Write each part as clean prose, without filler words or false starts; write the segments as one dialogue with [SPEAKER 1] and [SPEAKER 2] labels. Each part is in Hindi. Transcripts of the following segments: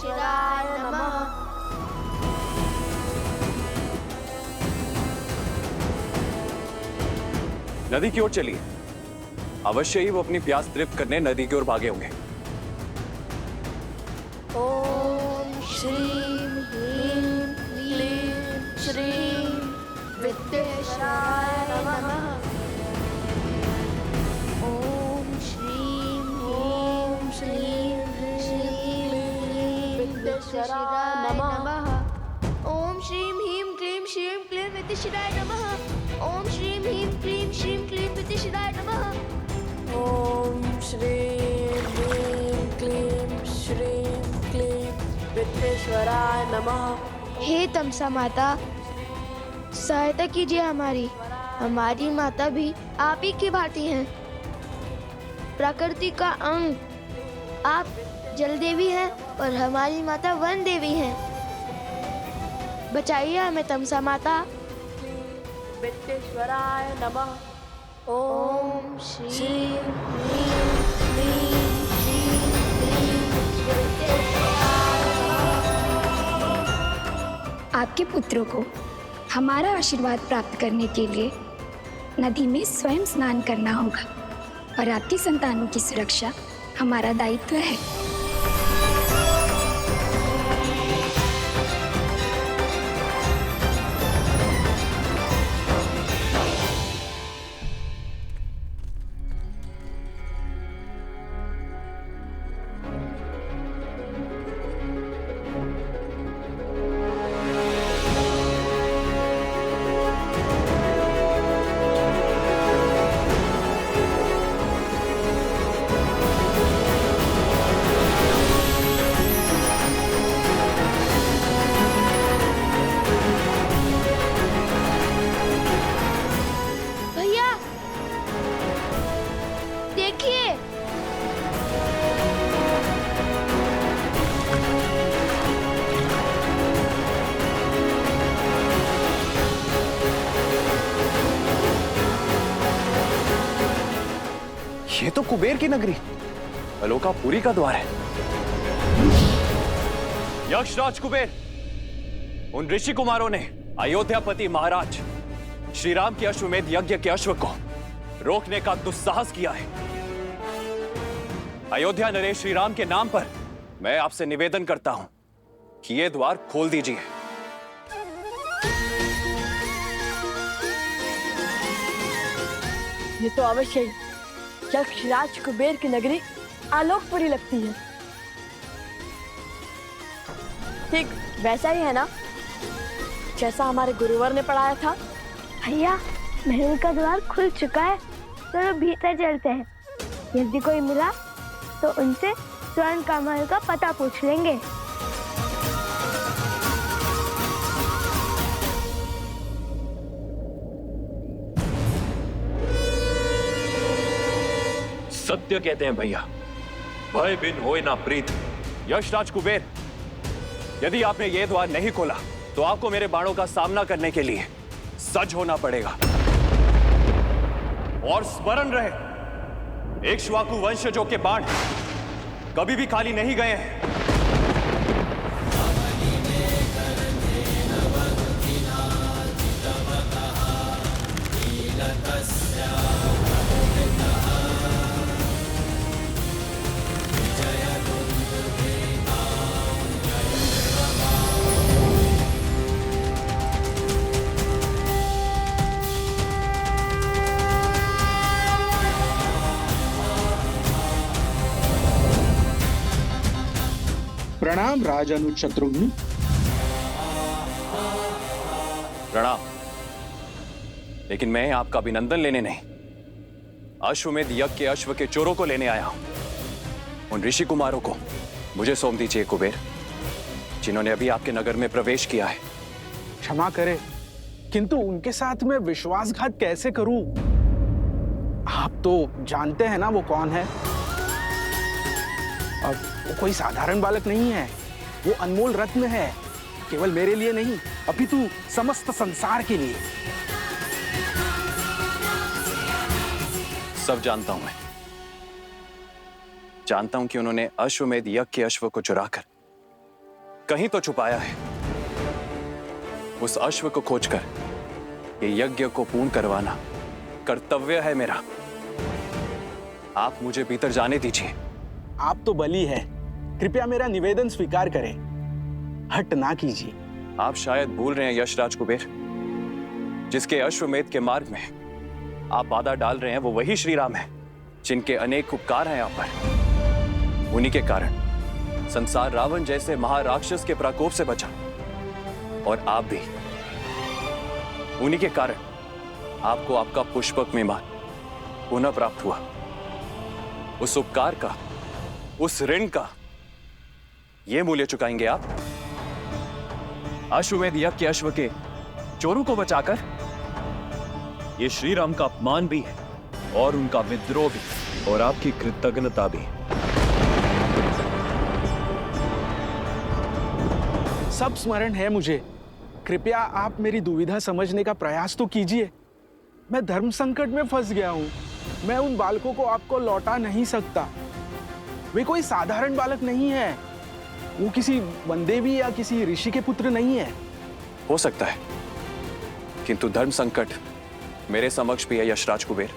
[SPEAKER 1] वित्तेश्वराय नमः।
[SPEAKER 2] नदी की ओर चलिए। अवश्य ही वो अपनी प्यास तृप्त करने नदी की ओर भागे होंगे।
[SPEAKER 1] ओम श्रीं ह्रीं क्लीं श्रीं वित्तेश्वराय नमः। ओम श्रीं ह्रीं श्रीं वित्तेश्वराय नमः। ओम श्रीं ह्रीं क्लीं श्रीं क्लीं वित्तेश्वराय नमः। ओम श्रीं ह्रीं क्लीं श्रीं क्लीं वित्तेश्वराय नमः।
[SPEAKER 3] ओम श्रीं ह्रीं क्लीं श्रीं क्लीं वित्तेश्वराय नमः।
[SPEAKER 1] हे तमसा माता, सहायता कीजिए हमारी माता भी आप ही की भांति हैं। प्रकृति का अंग आप जल देवी हैं और हमारी माता वन देवी हैं। बचाइए हमें तमसा माता।
[SPEAKER 3] वित्तेश्वराय नमः।
[SPEAKER 1] ओम श्रीं ह्रीं क्लीं श्रीं क्लीं वित्तेश्वराय नमः।
[SPEAKER 4] आपके पुत्रों को हमारा आशीर्वाद प्राप्त करने के लिए नदी में स्वयं स्नान करना होगा और आपकी संतानों की सुरक्षा हमारा दायित्व है।
[SPEAKER 1] भैया देखिए,
[SPEAKER 2] ये तो कुबेर की नगरी अलोकापुरी का द्वार है। यक्षराज कुबेर, उन ऋषि कुमारों ने अयोध्यापति महाराज श्री राम के अश्वमेध यज्ञ के अश्व को रोकने का दुस्साहस किया है। अयोध्या नरेश श्री राम के नाम पर मैं आपसे निवेदन करता हूं कि यह द्वार खोल दीजिए।
[SPEAKER 3] ये तो अवश्य ही यक्षराज कुबेर की नगरी आलोकपुरी लगती है। ठीक वैसा ही है ना, जैसा हमारे गुरुवर ने पढ़ाया था।
[SPEAKER 1] भैया महल का द्वार खुल चुका है, चलो भीतर चलते हैं। यदि कोई मिला तो उनसे स्वर्ण का महल का पता पूछ लेंगे।
[SPEAKER 2] सत्य कहते हैं भैया, भय बिन होए ना प्रीत। यक्षराज कुबेर, यदि आपने यह द्वार नहीं खोला तो आपको मेरे बाणों का सामना करने के लिए सज्ज होना पड़ेगा। और स्मरण रहे, इक्ष्वाकु वंशजों के बाण कभी भी खाली नहीं गए हैं।
[SPEAKER 5] प्रणाम राजानुज शत्रुघ्न।
[SPEAKER 2] प्रणाम। लेकिन मैं आपका अभिनंदन लेने नहीं, अश्वमेध यज्ञ के अश्व के चोरों को लेने आया हूं। उन ऋषि कुमारों को मुझे सौंप दीजिए कुबेर, जिन्होंने अभी आपके नगर में प्रवेश किया है।
[SPEAKER 5] क्षमा करें, किंतु उनके साथ मैं विश्वासघात कैसे करूं? आप तो जानते हैं ना वो कौन है। अब वो कोई साधारण बालक नहीं है, वो अनमोल रत्न है, केवल मेरे लिए नहीं अपितु समस्त संसार के लिए।
[SPEAKER 2] सब जानता हूं मैं, जानता हूं कि उन्होंने अश्वमेध यज्ञ के अश्व को चुराकर कहीं तो छुपाया है। उस अश्व को खोजकर ये यज्ञ को पूर्ण करवाना कर्तव्य है मेरा। आप मुझे भीतर जाने दीजिए।
[SPEAKER 5] आप तो बली है, कृपया मेरा निवेदन स्वीकार करें, हट ना कीजिए।
[SPEAKER 2] आप शायद भूल रहे हैं यशराज कुबेर, जिसके अश्वमेध के मार्ग में आप बाधा डाल रहे हैं वो वही श्री राम है, जिनके अनेक उपकार हैं आप पर। उन्हीं के कारण संसार रावण जैसे महाराक्षस के प्रकोप से बचा, और आप भी। उन्हीं के कारण आपको आपका पुष्पक विमान पुनः प्राप्त हुआ। उस उपकार का, उस ऋण का ये मूल्य चुकाएंगे आप? अश्वमेध यज्ञ के अश्व के चोरों को बचाकर? ये श्री राम का अपमान भी है और उनका विद्रोह भी, और आपकी कृतज्ञता भी।
[SPEAKER 5] सब स्मरण है मुझे। कृपया आप मेरी दुविधा समझने का प्रयास तो कीजिए। मैं धर्म संकट में फंस गया हूं। मैं उन बालकों को आपको लौटा नहीं सकता। वे कोई साधारण बालक नहीं है। वो किसी वनदेवी या किसी ऋषि के पुत्र नहीं है।
[SPEAKER 2] हो सकता है, किंतु धर्म संकट मेरे समक्ष भी है यशराज कुबेर।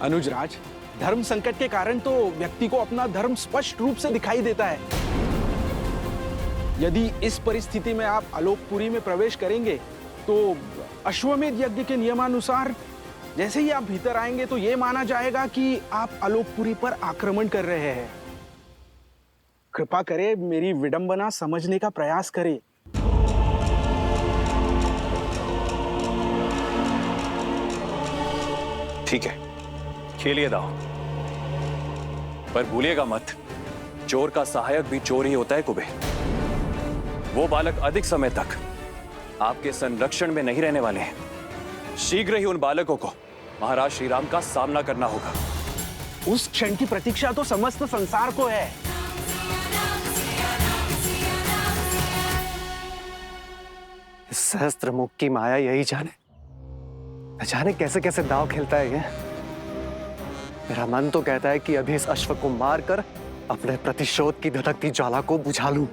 [SPEAKER 5] अनुजराज, धर्म संकट के कारण तो व्यक्ति को अपना धर्म स्पष्ट रूप से दिखाई देता है। यदि इस परिस्थिति में आप आलोकपुरी में प्रवेश करेंगे तो अश्वमेध यज्ञ के नियमानुसार जैसे ही आप भीतर आएंगे तो यह माना जाएगा कि आप आलोकपुरी पर आक्रमण कर रहे हैं। कृपा करें, मेरी विडंबना समझने का प्रयास करें।
[SPEAKER 2] ठीक है, खेलिए दाव, पर भूलिएगा मत, चोर का सहायक भी चोर ही होता है कुबेर। वो बालक अधिक समय तक आपके संरक्षण में नहीं रहने वाले हैं। शीघ्र ही उन बालकों को महाराज श्री राम का सामना करना होगा।
[SPEAKER 5] उस क्षण की प्रतीक्षा तो समस्त संसार को है।
[SPEAKER 6] सहस्त्र मुख की माया यही जाने, न जाने कैसे कैसे दांव खेलता है ये। मेरा मन तो कहता है कि अभी इस अश्व को मारकर अपने प्रतिशोध की धधकती ज्वाला को बुझा लूं।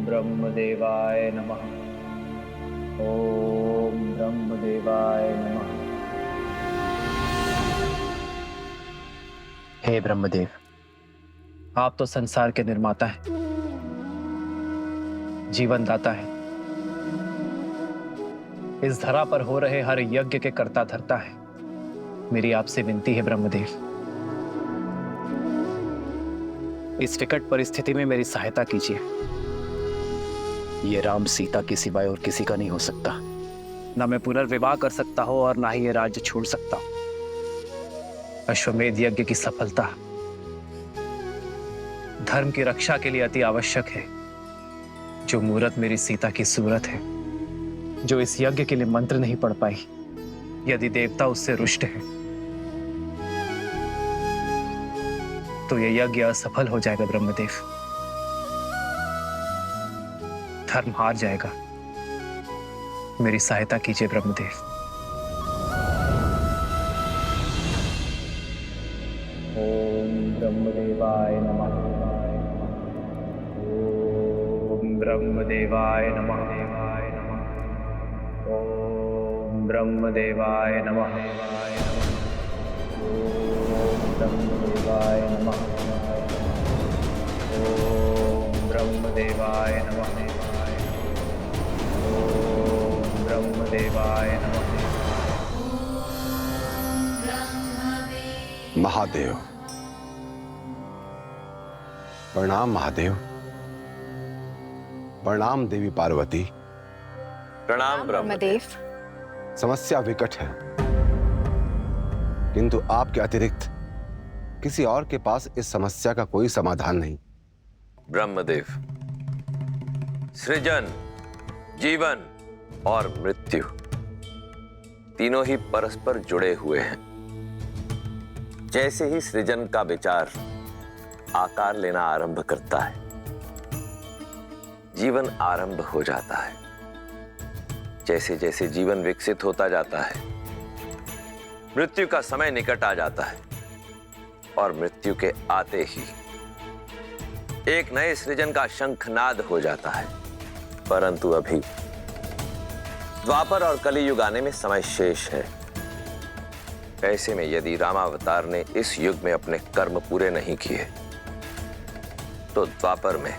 [SPEAKER 7] ब्रह्मदेवाय नमः। ओम ब्रह्मदेवाय नमः। हे ब्रह्मदेव, आप तो संसार के निर्माता हैं, जीवन दाता है। इस धरा पर हो रहे हर यज्ञ के कर्ता धर्ता है। मेरी आपसे विनती है ब्रह्मदेव, इस विकट परिस्थिति में मेरी सहायता कीजिए। ये राम सीता के सिवाय और किसी का नहीं हो सकता। ना मैं पुनर्विवाह कर सकता हूं और ना ही ये राज्य छोड़ सकता हूं। अश्वमेध यज्ञ की सफलता धर्म की रक्षा के लिए अति आवश्यक है। जो मूरत मेरी सीता की सूरत है, जो इस यज्ञ के लिए मंत्र नहीं पढ़ पाई, यदि देवता उससे रुष्ट है तो यह यज्ञ असफल हो जाएगा ब्रह्मदेव। धर्म हार जाएगा। मेरी सहायता कीजिए ब्रह्मदेव। ओम ब्रह्मदेवाय नमः। ओम ब्रह्मदेवाय नमः। ओम ब्रह्मदेवाय नमः। ओम ब्रह्मदेवाय नमः। ओम ब्रह्मदेवाय नमः। ब्रह्मदेवाय नमः।
[SPEAKER 8] महादेव, प्रणाम महादेव। प्रणाम देवी पार्वती।
[SPEAKER 2] प्रणाम ब्रह्मदेव।
[SPEAKER 8] समस्या विकट है। किंतु आपके अतिरिक्त किसी और के पास इस समस्या का कोई समाधान नहीं।
[SPEAKER 9] ब्रह्मदेव, सृजन, जीवन और मृत्यु तीनों ही परस्पर जुड़े हुए हैं। जैसे ही सृजन का विचार आकार लेना आरंभ करता है, जीवन आरंभ हो जाता है। जैसे जैसे जीवन विकसित होता जाता है, मृत्यु का समय निकट आ जाता है और मृत्यु के आते ही एक नए सृजन का शंखनाद हो जाता है। परंतु अभी द्वापर और कलियुग आने में समय शेष है। ऐसे में यदि रामावतार ने इस युग में अपने कर्म पूरे नहीं किए तो द्वापर में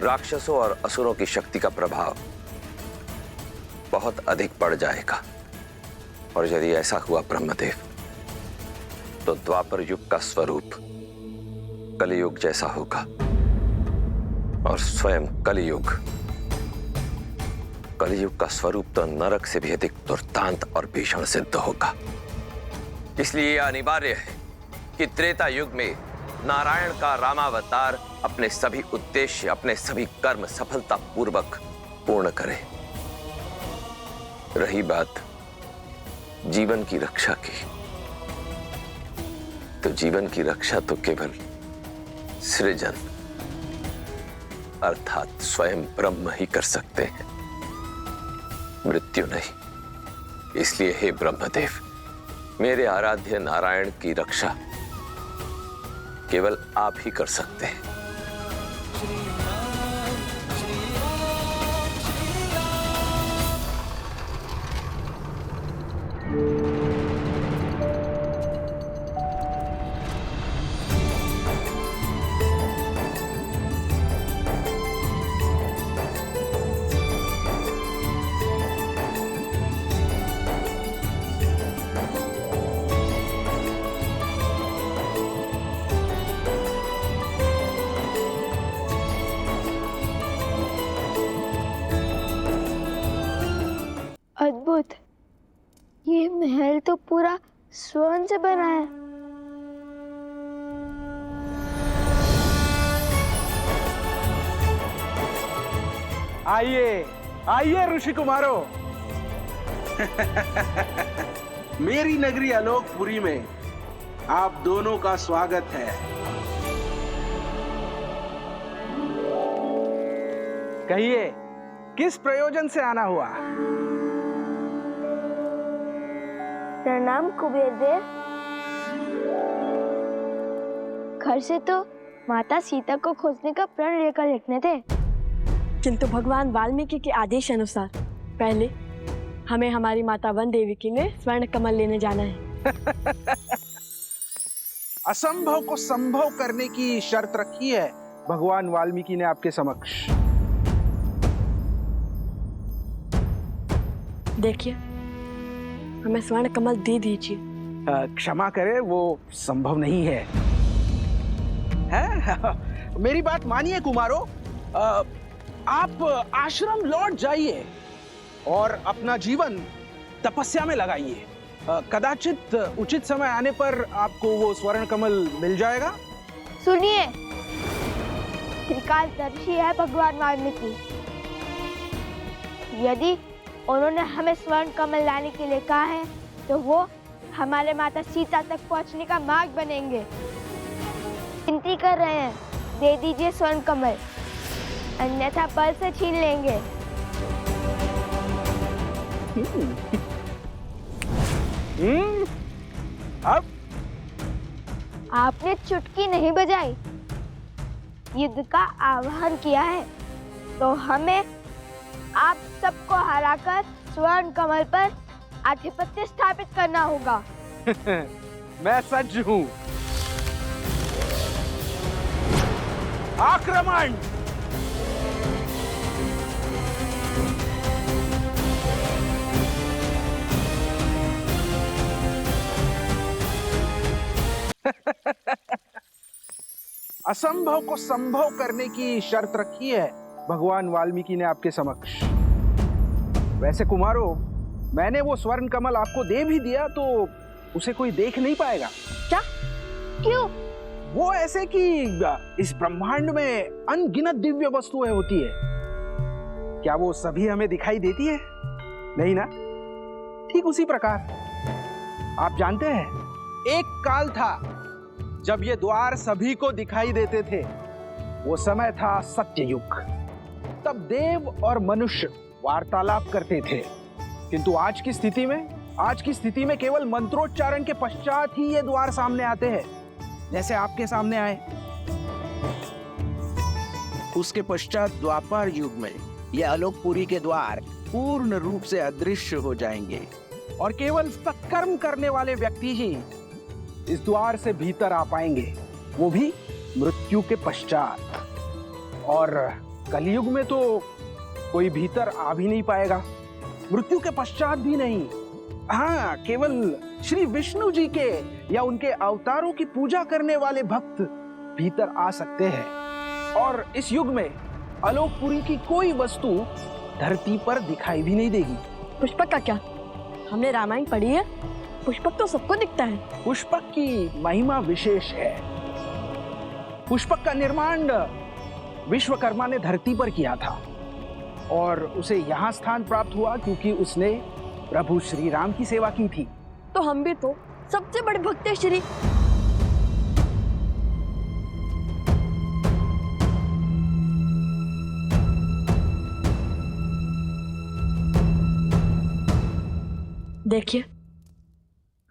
[SPEAKER 9] राक्षसों और असुरों की शक्ति का प्रभाव बहुत अधिक बढ़ जाएगा। और यदि ऐसा हुआ ब्रह्मदेव, तो द्वापर युग का स्वरूप कलियुग जैसा होगा और स्वयं कलियुग का स्वरूप तो नरक से भी अधिक दुर्दांत और भीषण सिद्ध होगा। इसलिए यह अनिवार्य है कि त्रेता युग में नारायण का रामावतार अपने सभी उद्देश्य, अपने सभी कर्म सफलतापूर्वक पूर्ण करे। रही बात जीवन की रक्षा की, तो जीवन की रक्षा तो केवल सृजन अर्थात स्वयं ब्रह्म ही कर सकते हैं, मृत्यु नहीं। इसलिए हे ब्रह्मदेव, मेरे आराध्य नारायण की रक्षा केवल आप ही कर सकते हैं।
[SPEAKER 1] अद्भुत, ये महल तो पूरा स्वर्ण से बना है।
[SPEAKER 5] आइए आइए ऋषि कुमारों। मेरी नगरी आलोकपुरी में आप दोनों का स्वागत है। कहिए, किस प्रयोजन से आना हुआ?
[SPEAKER 1] प्रणाम कुबेर देव। घर से तो माता सीता को खोजने का प्रण लेकर लिखने थे,
[SPEAKER 3] किंतु भगवान वाल्मीकि के आदेश अनुसार पहले हमें हमारी माता वन देवी के लिए स्वर्ण कमल लेने जाना है।
[SPEAKER 5] असंभव को संभव करने की शर्त रखी है भगवान वाल्मीकि ने आपके समक्ष।
[SPEAKER 3] देखिए, हमें स्वर्ण कमल दे दीजिए।
[SPEAKER 5] क्षमा करें, वो संभव नहीं है। मेरी बात मानिए कुमारों, आप आश्रम लौट जाइए और अपना जीवन तपस्या में लगाइए। कदाचित उचित समय आने पर आपको वो स्वर्ण कमल मिल जाएगा।
[SPEAKER 1] सुनिए, त्रिकालदर्शी है भगवान वाल्मीकि। यदि उन्होंने हमें स्वर्ण कमल लाने के लिए कहा है तो वो हमारे माता सीता तक पहुंचने का मार्ग बनेंगे। विनती कर रहे हैं, दे दीजिए स्वर्ण कमल, अन्यथा बल से छीन लेंगे।
[SPEAKER 5] अब
[SPEAKER 1] आपने चुटकी नहीं बजाई, युद्ध का आह्वान किया है, तो हमें आप सबको हराकर स्वर्ण कमल पर आधिपत्य स्थापित करना होगा।
[SPEAKER 5] मैं सज्ज हूं। आक्रमण! असंभव को संभव करने की शर्त रखी है भगवान वाल्मीकि ने आपके समक्ष। वैसे कुमारों, मैंने वो स्वर्ण कमल आपको दे भी दिया तो उसे कोई देख नहीं पाएगा।
[SPEAKER 3] क्या?
[SPEAKER 1] क्यों?
[SPEAKER 5] वो ऐसे कि इस ब्रह्मांड में अनगिनत दिव्य वस्तुएं होती है, क्या वो सभी हमें दिखाई देती है? नहीं ना? ठीक उसी प्रकार आप जानते हैं, एक काल था जब ये द्वार सभी को दिखाई देते थे। वो समय था सत्ययुग। तब देव और मनुष्य वार्तालाप करते थे, किंतु आज की स्थिति में केवल मंत्रोच्चारण के पश्चात ही ये द्वार सामने आते हैं, जैसे आपके सामने आए।
[SPEAKER 10] उसके पश्चात द्वापर युग में ये आलोकपुरी के द्वार पूर्ण रूप से अदृश्य हो जाएंगे
[SPEAKER 5] और केवल सत्कर्म करने वाले व्यक्ति ही इस द्वार से भीतर आ पाएंगे, वो भी मृत्यु के पश्चात। और कलयुग में तो कोई भीतर आ भी नहीं पाएगा, मृत्यु के पश्चात भी नहीं। हाँ, केवल श्री विष्णु जी के या उनके अवतारों की पूजा करने वाले भक्त भीतर आ सकते हैं। और इस युग में आलोकपुरी की कोई वस्तु धरती पर दिखाई भी नहीं देगी।
[SPEAKER 3] पुष्पक का क्या? हमने रामायण पढ़ी है, पुष्पक तो सबको दिखता है।
[SPEAKER 5] पुष्पक की महिमा विशेष है। पुष्पक का निर्माण विश्वकर्मा ने धरती पर किया था और उसे यहाँ स्थान प्राप्त हुआ क्योंकि उसने प्रभु श्री राम की सेवा की थी।
[SPEAKER 3] तो हम भी तो सबसे बड़े भक्त हैं श्री। देखिए,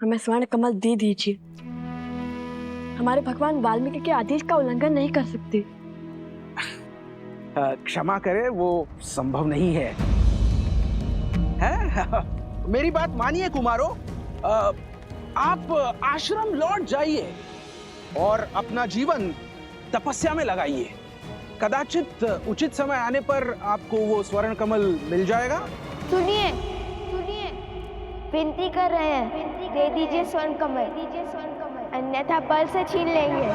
[SPEAKER 3] हमें स्वर्ण कमल दे दीजिए। हमारे भगवान वाल्मीकि के आदेश का उल्लंघन नहीं कर सकते।
[SPEAKER 5] क्षमा करें, वो संभव नहीं है। मेरी बात मानिए कुमारों, आप आश्रम लौट जाइए और अपना जीवन तपस्या में लगाइए। कदाचित उचित समय आने पर आपको वो स्वर्ण कमल मिल जाएगा।
[SPEAKER 1] सुनिए, विनती कर रहे हैं, दे दीजिए स्वर्ण कमल, अन्यथा बल से छीन लेंगे।